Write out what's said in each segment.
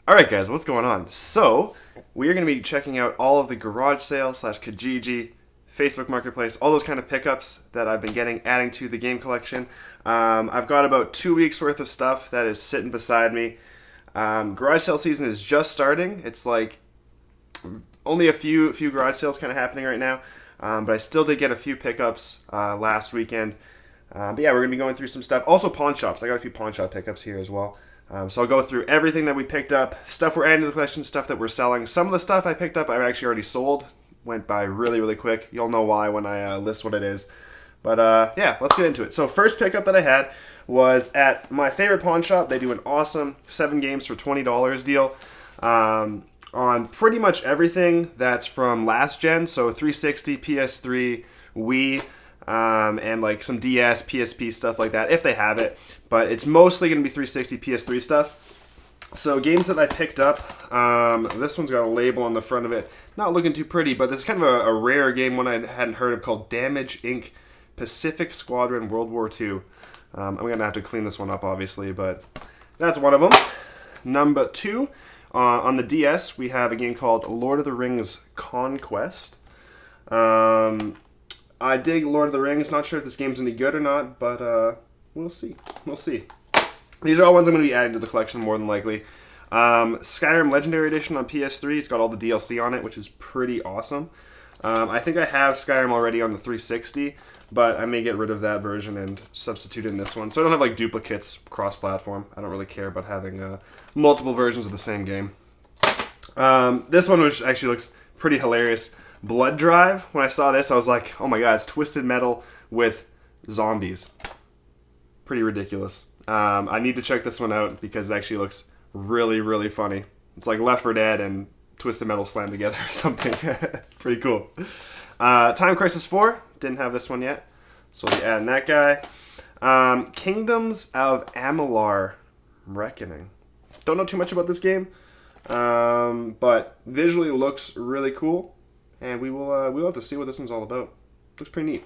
Alright guys, what's going on? So, we are going to be checking out all of the garage sale / Kijiji, Facebook Marketplace, all those kind of pickups that I've been getting, adding to the game collection. I've got about 2 weeks worth of stuff that is sitting beside me. Garage sale season is just starting. It's like only a few garage sales kind of happening right now. But I still did get a few pickups last weekend. But yeah, we're going to be going through some stuff. Also pawn shops. I got a few pawn shop pickups here as well. So I'll go through everything that we picked up, stuff we're adding to the collection, stuff that we're selling. Some of the stuff I picked up I've actually already sold. Went by really quick. You'll know why when I list what it is. But yeah, let's get into it. So first pickup that I had was at my favorite pawn shop. They do an awesome 7 games for $20 deal on pretty much everything that's from last gen. So 360, PS3, Wii, and like some DS, PSP stuff like that, if they have it. But it's mostly going to be 360, PS3 stuff. So games that I picked up, this one's got a label on the front of it. Not looking too pretty, but this is kind of a rare game, one I hadn't heard of, called Damage Inc. Pacific Squadron World War II. I'm going to have to clean this one up, obviously, but that's one of them. Number 2, on the DS, we have a game called Lord of the Rings Conquest. I dig Lord of the Rings. Not sure if this game's any good or not, but we'll see. We'll see. These are all ones I'm going to be adding to the collection more than likely. Skyrim Legendary Edition on PS3. It's got all the DLC on it, which is pretty awesome. I think I have Skyrim already on the 360, but I may get rid of that version and substitute in this one. So I don't have like duplicates cross-platform. I don't really care about having multiple versions of the same game. This one, which actually looks pretty hilarious. Blood Drive. When I saw this, I was like, oh my god, it's Twisted Metal with zombies. Pretty ridiculous. I need to check this one out because it actually looks really funny. It's like Left 4 Dead and Twisted Metal slammed together or something. Pretty cool. Time Crisis 4. Didn't have this one yet, so we'll be adding that guy. Kingdoms of Amalur Reckoning. Don't know too much about this game, but visually looks really cool. And we'll have to see what this one's all about. Looks pretty neat.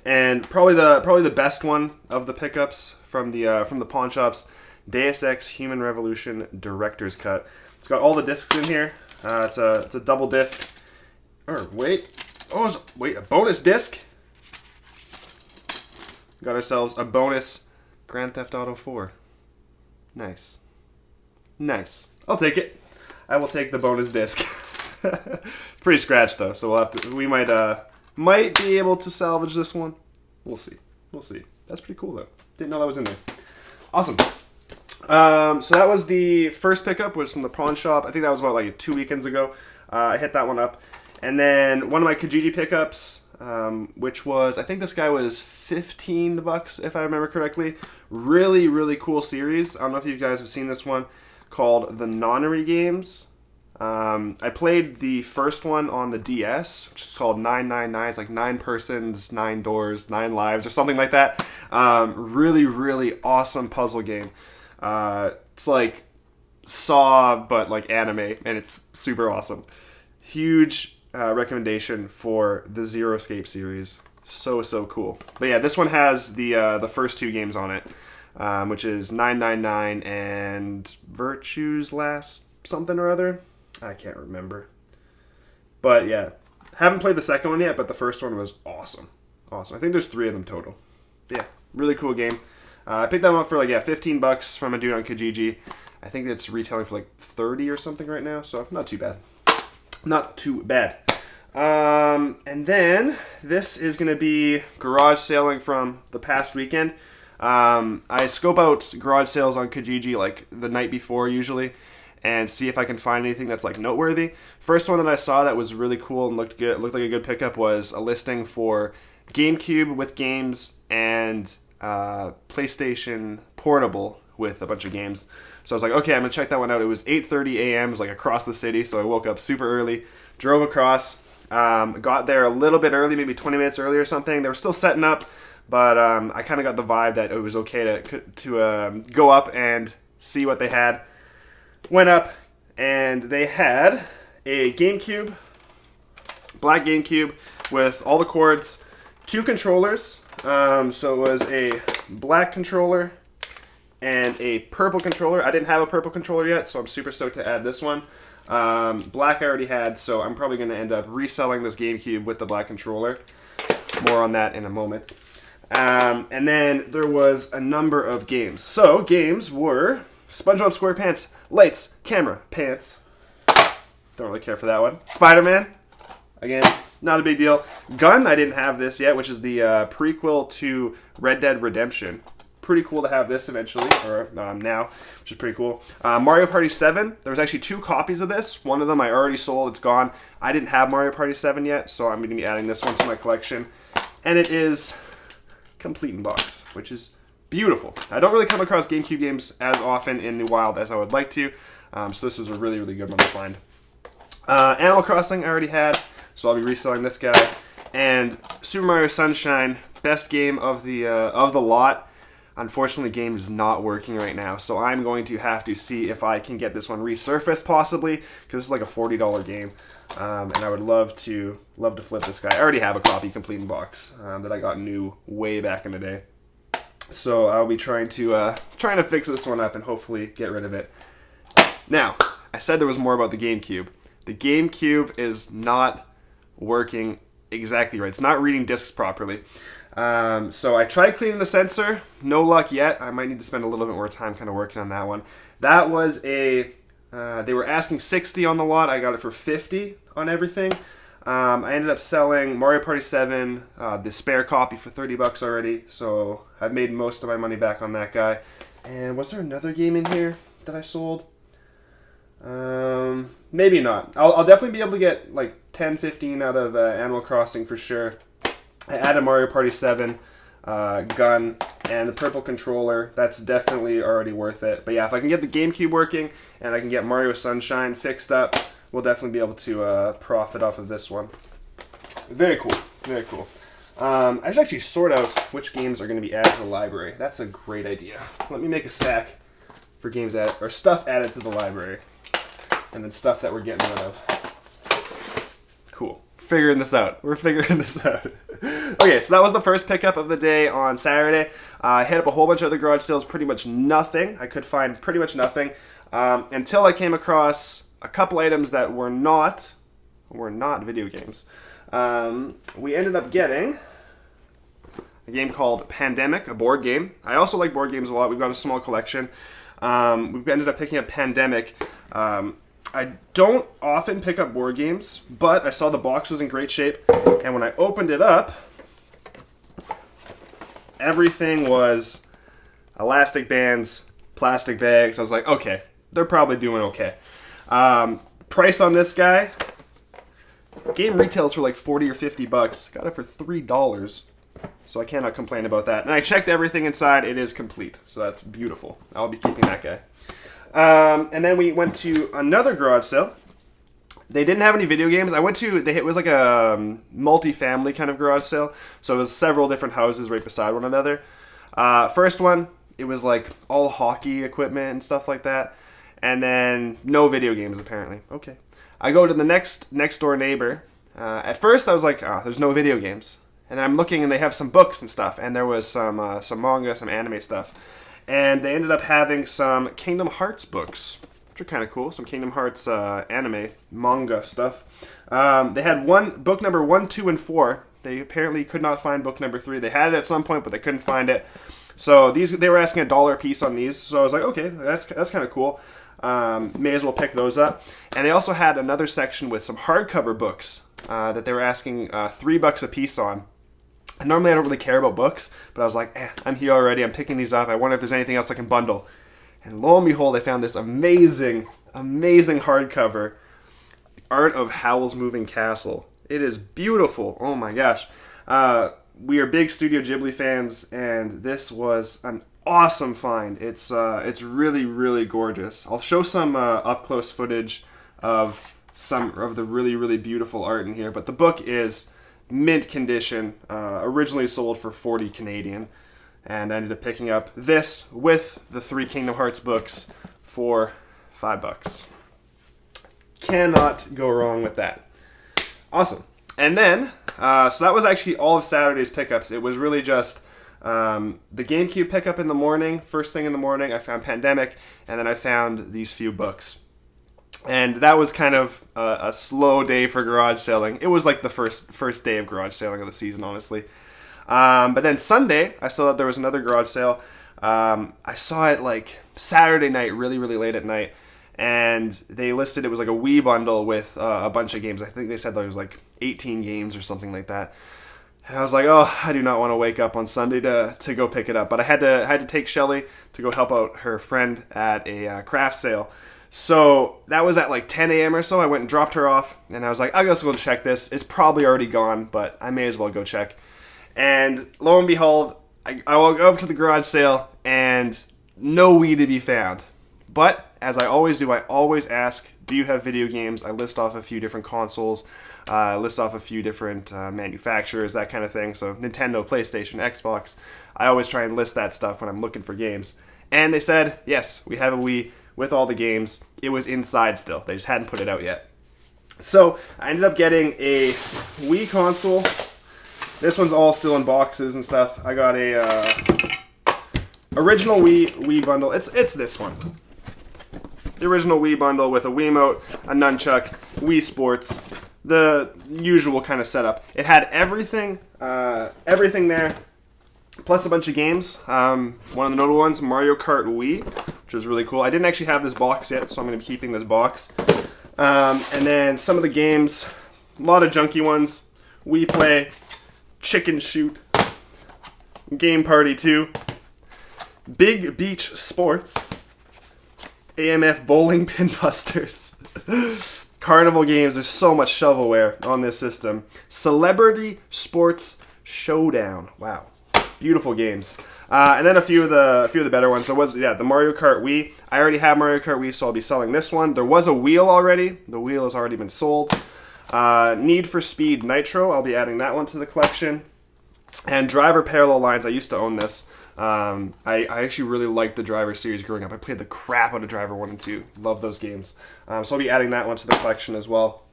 And probably the best one of the pickups from the pawn shops, Deus Ex Human Revolution Director's Cut. It's got all the discs in here. It's a double disc. Or wait, a bonus disc. Got ourselves a bonus Grand Theft Auto 4. Nice. I'll take it. I will take the bonus disc. Pretty scratched though, so we might be able to salvage this one. We'll see. That's pretty cool though. Didn't know that was in there. Awesome. So that was the first pickup, was from the pawn shop. I think that was about like 2 weekends ago. I hit that one up, and then one of my Kijiji pickups, which was, I think this guy was $15 if I remember correctly. Really cool series. I don't know if you guys have seen this one, called the Nonary Games. I played the first one on the DS, which is called 999. It's like 9 persons, 9 doors, 9 lives, or something like that. Really awesome puzzle game. It's like Saw, but like anime, and it's super awesome. Huge recommendation for the Zero Escape series. So cool. But yeah, this one has the first 2 games on it, which is 999 and Virtue's Last something or other. I can't remember. But yeah, haven't played the second one yet, but the first one was awesome. I think there's 3 of them total. But yeah, really cool game. I picked that one up for like, $15 from a dude on Kijiji. I think it's retailing for like 30 or something right now, so not too bad. And then this is going to be garage sailing from the past weekend. I scope out garage sales on Kijiji like the night before usually, and see if I can find anything that's like noteworthy. First one that I saw that was really cool and looked like a good pickup was a listing for GameCube with games and PlayStation Portable with a bunch of games. So I was like, okay, I'm gonna check that one out. It was 8:30 a.m. It was like across the city, so I woke up super early, drove across, got there a little bit early, maybe 20 minutes early or something. They were still setting up, but I kind of got the vibe that it was okay to go up and see what they had. Went up, and they had a GameCube, black GameCube with all the cords, 2 controllers. So it was a black controller and a purple controller. I didn't have a purple controller yet, so I'm super stoked to add this one. Black I already had, so I'm probably going to end up reselling this GameCube with the black controller. More on that in a moment. And then there was a number of games. So, games were SpongeBob SquarePants, Lights, Camera, Pants. Don't really care for that one. Spider-Man. Again, not a big deal. Gun, I didn't have this yet, which is the prequel to Red Dead Redemption. Pretty cool to have this eventually, or now, which is pretty cool. Mario Party 7, there was actually 2 copies of this. One of them I already sold, it's gone. I didn't have Mario Party 7 yet, so I'm going to be adding this one to my collection. And it is complete in box, which is beautiful. I don't really come across GameCube games as often in the wild as I would like to, so this was a really, really good one to find. Animal Crossing I already had, so I'll be reselling this guy. And Super Mario Sunshine, best game of the lot. Unfortunately, the game is not working right now, so I'm going to have to see if I can get this one resurfaced possibly, because this is like a $40 game, and I would love to flip this guy. I already have a copy complete in box that I got new way back in the day, so I'll be trying to fix this one up and hopefully get rid of it. Now, I said there was more about the GameCube. The GameCube is not working exactly right. It's not reading discs properly. So I tried cleaning the sensor. No luck yet. I might need to spend a little bit more time kind of working on that one. That was they were asking 60 on the lot. I got it for 50 on everything. I ended up selling Mario Party 7, the spare copy for $30 already. So I've made most of my money back on that guy. And was there another game in here that I sold? Maybe not. I'll definitely be able to get like 10, 15 out of Animal Crossing for sure. I added Mario Party 7, gun, and the purple controller. That's definitely already worth it. But yeah, if I can get the GameCube working and I can get Mario Sunshine fixed up, we'll definitely be able to profit off of this one. Very cool. Very cool. I should actually sort out which games are going to be added to the library. That's a great idea. Let me make a stack for games or stuff added to the library. And then stuff that we're getting rid of. Cool. Figuring this out. We're figuring this out. Okay, so that was the first pickup of the day on Saturday. I hit up a whole bunch of other garage sales, pretty much nothing. I could find pretty much nothing until I came across a couple items that were not video games. We ended up getting a game called Pandemic, a board game. I also like board games a lot. We've got a small collection. We ended up picking up Pandemic. I don't often pick up board games, but I saw the box was in great shape, and when I opened it up, everything was elastic bands, plastic bags. I was like, okay, they're probably doing okay. Price on this guy, game retails for like 40 or 50 bucks. Got it for $3, so I cannot complain about that. And I checked everything inside. It is complete, so that's beautiful. I'll be keeping that guy. And then we went to another garage sale. They didn't have any video games. It was like a multi-family kind of garage sale. So it was several different houses right beside one another. First one, it was like all hockey equipment and stuff like that. And then no video games apparently. Okay. I go to the next door neighbor. At first I was like, there's no video games. And then I'm looking and they have some books and stuff. And there was some manga, some anime stuff. And they ended up having some Kingdom Hearts books, which are kind of cool. Some Kingdom Hearts anime, manga stuff. They had book number 1, 2, and 4. They apparently could not find book number 3. They had it at some point, but they couldn't find it. So they were asking $1 a piece on these. So I was like, okay, that's kind of cool. May as well pick those up. And they also had another section with some hardcover books that they were asking $3 a piece on. And normally I don't really care about books, but I was like, I'm here already. I'm picking these up. I wonder if there's anything else I can bundle. And lo and behold, I found this amazing, amazing hardcover, Art of Howl's Moving Castle. It is beautiful. Oh my gosh. We are big Studio Ghibli fans, and this was an awesome find. It's really, really gorgeous. I'll show some up-close footage of some of the really, really beautiful art in here, but the book is mint condition, originally sold for 40 Canadian, and I ended up picking up this with the 3 Kingdom Hearts books for $5. Cannot go wrong with that. Awesome. And then, so that was actually all of Saturday's pickups. It was really just The GameCube pickup in the morning, first thing in the morning, I found Pandemic, and then I found these few books. And that was kind of a slow day for garage selling. It was like the first day of garage selling of the season, honestly. But then Sunday, I saw that there was another garage sale. I saw it like Saturday night, really, really late at night. And they listed it was like a Wii bundle with a bunch of games. I think they said there was like 18 games or something like that. And I was like, oh, I do not want to wake up on Sunday to go pick it up. But I had to take Shelly to go help out her friend at a craft sale. So that was at like 10 a.m. or so. I went and dropped her off, and I was like, I guess we'll check this. It's probably already gone, but I may as well go check. And lo and behold, I will go up to the garage sale, and no Wii to be found. But as I always do, I always ask, do you have video games? I list off a few different consoles, list off a few different manufacturers, that kind of thing. So Nintendo, PlayStation, Xbox. I always try and list that stuff when I'm looking for games. And they said, yes, we have a Wii with all the games. It was inside still. They just hadn't put it out yet. So I ended up getting a Wii console. This one's all still in boxes and stuff. I got a original Wii bundle. It's this one. The original Wii bundle with a Wiimote, a nunchuck, Wii Sports, the usual kind of setup. It had everything there, plus a bunch of games. One of the notable ones, Mario Kart Wii, which was really cool. I didn't actually have this box yet, so I'm going to be keeping this box. And then some of the games, a lot of junky ones. Wii Play, Chicken Shoot, Game Party 2, Big Beach Sports, AMF Bowling Pin Busters, Carnival Games. There's so much shovelware on this system. Celebrity Sports Showdown. Wow. Beautiful games. And then a few of the better ones. There was, the Mario Kart Wii. I already have Mario Kart Wii, so I'll be selling this one. There was a wheel already. The wheel has already been sold. Need for Speed Nitro. I'll be adding that one to the collection. And Driver Parallel Lines. I used to own this. I actually really liked the Driver series growing up. I played the crap out of Driver 1 and 2. Love those games. So I'll be adding that one to the collection as well.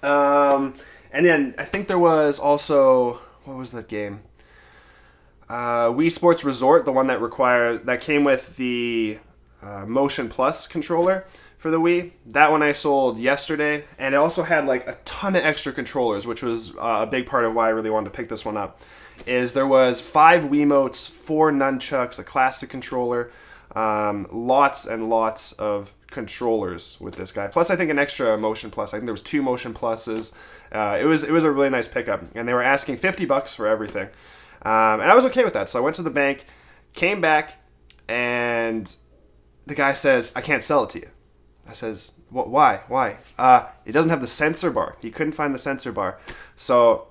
And then I think there was also, what was that game? Wii Sports Resort, the one that came with the Motion Plus controller for the Wii. That one I sold yesterday, and it also had like a ton of extra controllers, which was a big part of why I really wanted to pick this one up. Is there was 5 Wiimotes, 4 nunchucks, a classic controller, lots and lots of controllers with this guy. Plus, I think an extra Motion Plus. I think there was 2 Motion Pluses. It was a really nice pickup, and they were asking $50 for everything. And I was okay with that. So I went to the bank, came back, and the guy says, I can't sell it to you. I says, what? Why? It doesn't have the sensor bar. He couldn't find the sensor bar. So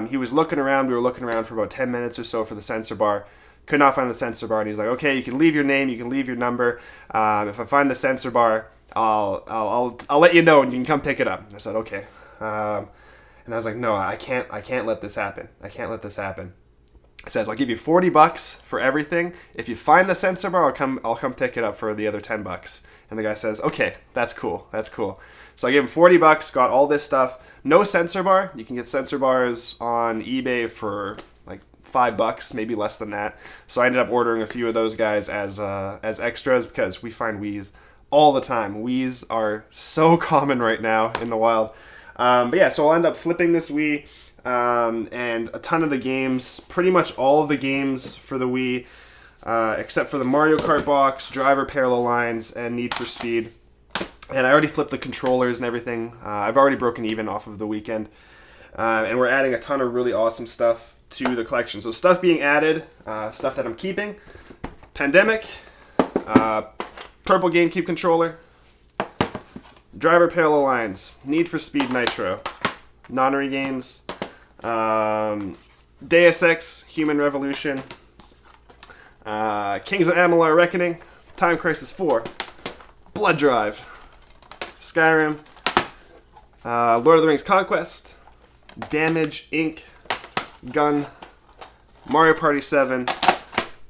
he was looking around. We were looking around for about 10 minutes or so for the sensor bar. Could not find the sensor bar. And he's like, okay, you can leave your name. You can leave your number. If I find the sensor bar, I'll let you know and you can come pick it up. And I said, okay. And I was like, no, I can't let this happen. I can't let this happen. It says, I'll give you $40 for everything. If you find the sensor bar, I'll come pick it up for the other $10. And the guy says, okay, that's cool. So I gave him $40, got all this stuff. No sensor bar. You can get sensor bars on eBay for like $5, maybe less than that. So I ended up ordering a few of those guys as extras because we find Wiis all the time. Wiis are so common right now in the wild. But yeah, so I'll end up flipping this Wii. And a ton of the games, pretty much all of the games for the Wii, except for the Mario Kart box, Driver Parallel Lines, and Need for Speed. And I already flipped the controllers and everything. I've already broken even off of the weekend. And we're adding a ton of really awesome stuff to the collection. So stuff being added, stuff that I'm keeping. Pandemic, purple GameCube controller, Driver Parallel Lines, Need for Speed Nitro, Nonary games, Deus Ex, Human Revolution, Kings of Amalur Reckoning, Time Crisis 4, Blood Drive, Skyrim, Lord of the Rings Conquest, Damage Inc., Gun, Mario Party 7,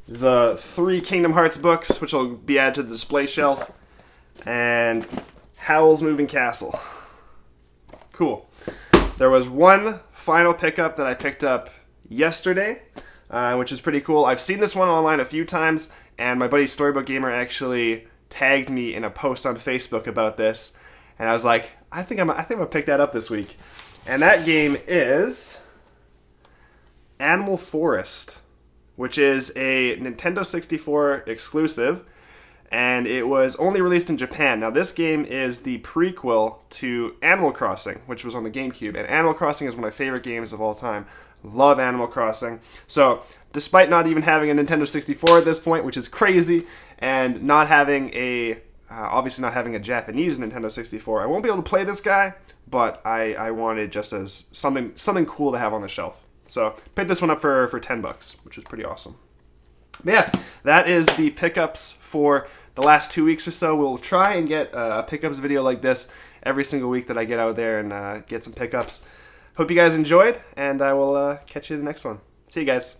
the 3 Kingdom Hearts books, which will be added to the display shelf, and Howl's Moving Castle. Cool. There was one final pickup that I picked up yesterday. which is pretty cool. I've seen this one online a few times, and my buddy Storybook Gamer actually tagged me in a post on Facebook about this, and I was like, I think I'm gonna pick that up this week. And that game is Animal Forest, which is a Nintendo 64 exclusive, and it was only released in Japan. Now, this game is the prequel to Animal Crossing, which was on the GameCube, and Animal Crossing is one of my favorite games of all time. Love Animal Crossing. So, despite not even having a Nintendo 64 at this point, which is crazy, and not having obviously not having a Japanese Nintendo 64, I won't be able to play this guy, but I wanted just as something cool to have on the shelf. So, picked this one up for $10, which is pretty awesome. But yeah, that is the pickups for the last 2 weeks or so. We'll try and get a pickups video like this every single week that I get out there and get some pickups. Hope you guys enjoyed, and I will catch you in the next one. See you guys.